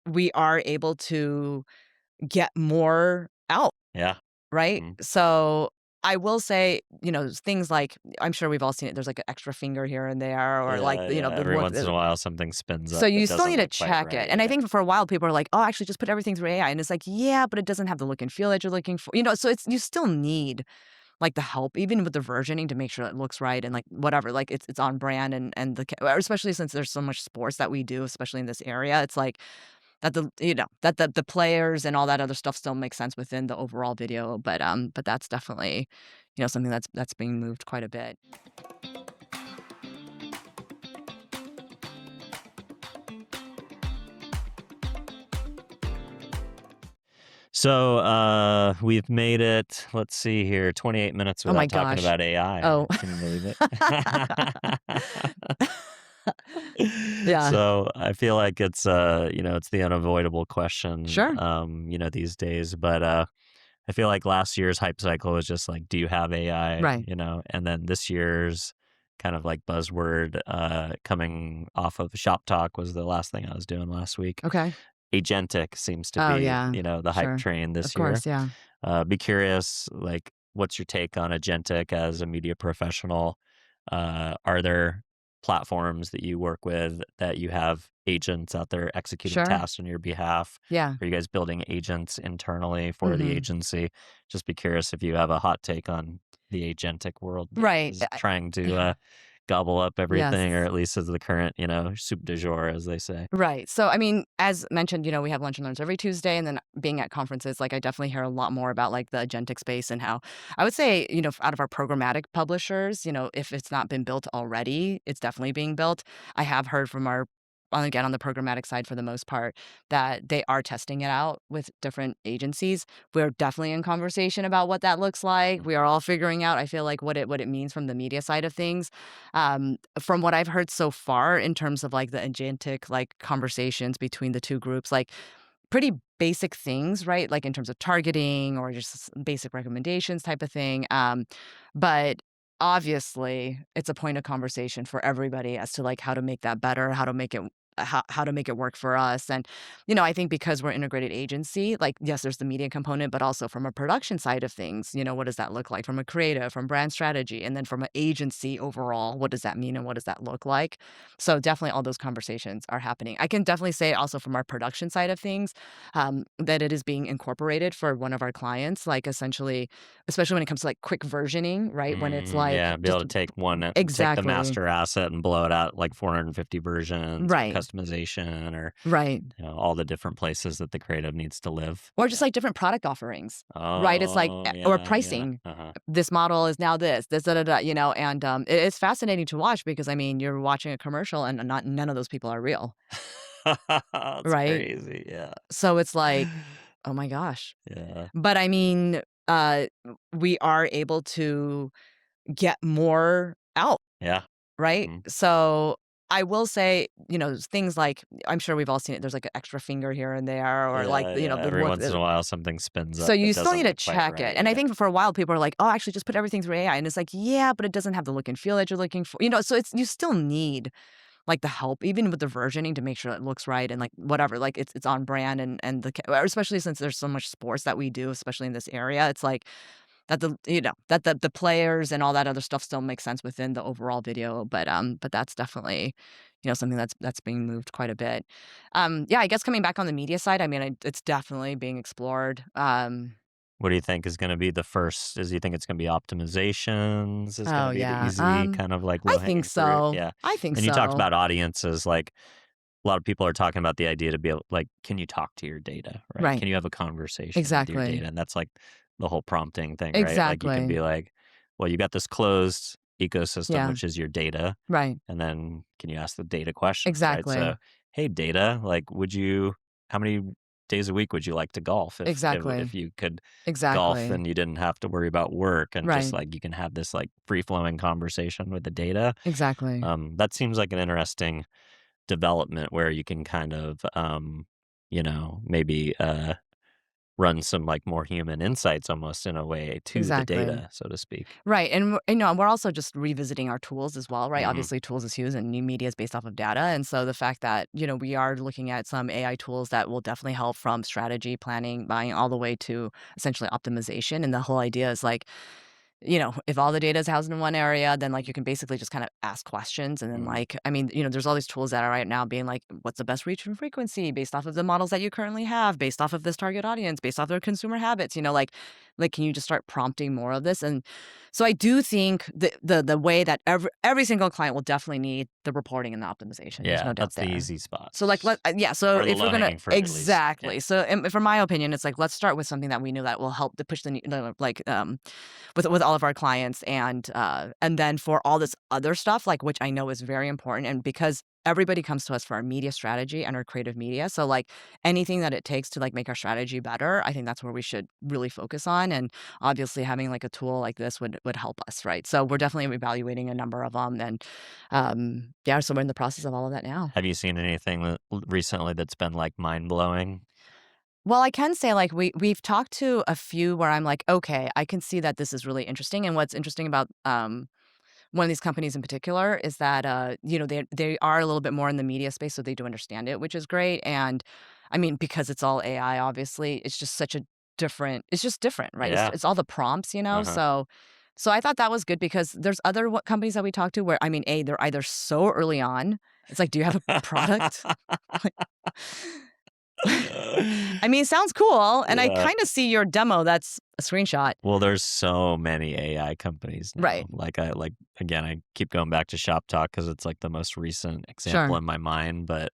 we are able to get more out, Yeah. right? Mm. So I will say, things like I'm sure we've all seen it. There's like an extra finger here and there, or like, Yeah, yeah. the Every one. once in a while, something spins So up you that still doesn't need to look quite check it. right. And I Yeah. think for a while people are like, "Oh, actually just put everything through AI." And it's like, "Yeah, but it doesn't have the look and feel that you're looking for." So you still need like the help even with the versioning to make sure it looks right and like whatever, like it's on brand and or especially since there's so much sports that we do, especially in this area. It's like that the players and all that other stuff still makes sense within the overall video, but that's definitely, something that's being moved quite a bit. So we've made it, let's see here, 28 minutes Oh my without talking gosh. about AI. Oh. Can you believe it? Yeah. So I feel like it's the unavoidable question, Sure. these days. But I feel like last year's hype cycle was just like, do you have AI? Right. And then this year's kind of like buzzword coming off of Shop Talk was the last thing I was doing last week. Okay. Agentic seems to Oh, be, yeah. the hype Sure. train Of this year. course, yeah. Be curious, like, what's your take on Agentic as a media professional? Are there platforms that you work with that you have agents out there executing Sure. tasks on your behalf? Yeah. Are you guys building agents internally for the Mhm. agency? Just be curious if you have a hot take on the agentic world that Right. is trying to Yeah. gobble up Yes. everything, or at least is the current, soup du jour, as they say. Right. So, I mean, as mentioned, we have lunch and learns every Tuesday, and then being at conferences, like I definitely hear a lot more about like the agentic space and how I would say, out of our programmatic publishers, if it's not been built already, it's definitely being built. I have heard from again, on the programmatic side for the most part, that they are testing it out with different agencies. We're definitely in conversation about what that looks like. Mm. We are all figuring out, I feel like, what it means from the media side of things. From what I've heard so far in terms of like the agentic like conversations between the two groups, like pretty basic things, right? Like in terms of targeting or just basic recommendations type of thing. But obviously it's a point of conversation for everybody as to like how to make that better, how to make it work for us. And, I think because we're integrated agency, like, yes, there's the media component, but also from a production side of things, what does that look like from a creative, from brand strategy, and then from an agency overall, what does that mean and what does that look like? So definitely all those conversations are happening. I can definitely say also from our production side of things, that it is being incorporated for one of our clients, like essentially, especially when it comes to like quick versioning, right? When it's like Yeah, be able just to take the exactly master asset and blow it out like 450 versions for right, customization, or right. all the different places that the creative needs to live. Or just Yeah. like different product offerings, right? It's like Oh, or yeah, yeah. pricing. Uh-huh. This model is now this da da da, and, it's fascinating to watch because, I mean, you're watching a commercial and not none of those people are real, That's right? crazy. Yeah. So it's like, "Oh my gosh." Yeah. But I mean, we are able to get more out. Yeah. Right? Mhm. So, I will say, things like I'm sure we've all seen it, there's like an extra finger here and there, or like, Yeah, yeah. the Every one. once in a while, something spins So up you that still doesn't need to look quite check it. right. And I Yeah. think for a while people are like, "Oh, actually just put everything through AI." And it's like, "Yeah, but it doesn't have the look and feel that you're looking for." So you still need like the help even with the versioning to make sure it looks right and like whatever, like it's on brand and or especially since there's so much sports that we do, especially in this area. It's like that the players and all that other stuff still makes sense within the overall video, but that's definitely, something that's being moved quite a bit. Yeah, I guess coming back on the media side, I mean, it's definitely being explored. What do you think is going to be the first? Is you think it's going to be optimizations? Is going Oh, to be the yeah, easy kind of like I low think hanging fruit? so. Yeah. I think And you talked so. about audiences. Like, a lot of people are talking about the idea to be able, like, can you talk to your data, right? Right. Can you have a conversation with your Exactly. data? And that's like the whole prompting thing, right? Like, you can Exactly. be like, well, you got this closed ecosystem, Yeah. which is your data. Right. And then can you ask the data questions, right? So, Exactly. hey, data, like, how many days a week would you like to golf if Exactly. you could golf Exactly. and you didn't have to worry about work, and just Right. like you can have this like free flowing conversation with the data? Exactly. That seems like an interesting development where you can kind of, maybe run some like more human insights almost in a way to the Exactly. data, so to speak. Right, and we're also just revisiting our tools as well, right? Hmm. Obviously, tools is huge, and new media is based off of data, and so the fact that we are looking at some AI tools that will definitely help from strategy, planning, buying, all the way to essentially optimization. And the whole idea is like, if all the data is housed in one area, then like you can basically just kind of ask questions. And then Hmm. like, I mean, there's all these tools that are right now being like, what's the best reach and frequency based off of the models that you currently have, based off of this target audience, based off their consumer habits, like can you just start prompting more of this? And so I do think the way that every single client will definitely need the reporting and the optimization. There's Yeah, no doubt that's the there. easy So like spots yeah, so or the if we're low gonna hanging fruit at least. Yeah. exactly. So from my opinion, it's like let's start with something that we know that will help to push like with all of our clients, and then for all this other stuff, like, which I know is very important, and because everybody comes to us for our media strategy and our creative media, so, like, anything that it takes to, like, make our strategy better, I think that's where we should really focus on, and obviously having, like, a tool like this would help us, right? So we're definitely evaluating a number of them, and, yeah, so we're in the process of all of that now. Have you seen anything that recently that's been like mind blowing? Well, I can say, like, we've talked to a few where I'm like, "Okay, I can see that this is really interesting," and what's interesting about, one of these companies in particular is that, they are a little bit more in the media space, so they do understand it, which is great. And I mean, because it's all AI, obviously, it's just such a it's just different, right? It's Yeah. it's all the prompts, Uh-huh. so I thought that was good because there's other companies that we talked to where, I mean, A, they're either so early on, it's like, "Do you have a product?" I mean, it sounds cool, and I Yeah. kinda see your demo, that's a screenshot. Well, there's so many AI companies now. Right. Like again, I keep going back to Shop Talk because it's like the most recent example Sure. in my mind. But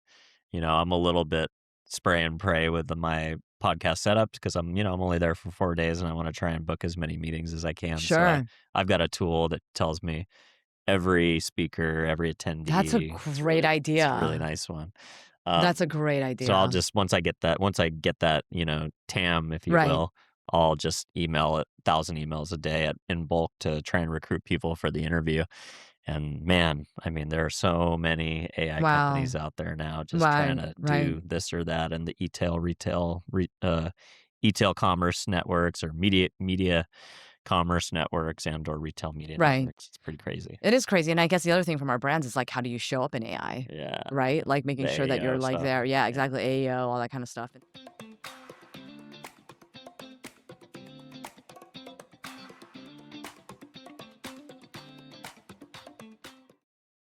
I'm a little bit spray and pray with my podcast setups because I'm only there for 4 days and I want to try and book as many meetings as I can. So Sure. I've got a tool that tells me every speaker, every That's a attendee. great It's a really idea. nice one. That's a Um, great so I'll idea. just once I get that, TAM, if you Right. will, I'll just email 1,000 emails a day in bulk to try and recruit people for the interview. And man, I mean, there are so many AI Wow. companies out there now just trying Right, to right, do this or that, and the e-tail commerce networks or media commerce networks and or retail media right. networks. It's pretty crazy. It is crazy, and I guess the other thing from our brands is, like, how do you show up in AI, Yeah, right? Like, the making sure that you're, AEO like, stuff. there. Yeah, Yeah. exactly, AEO, all that kinda stuff.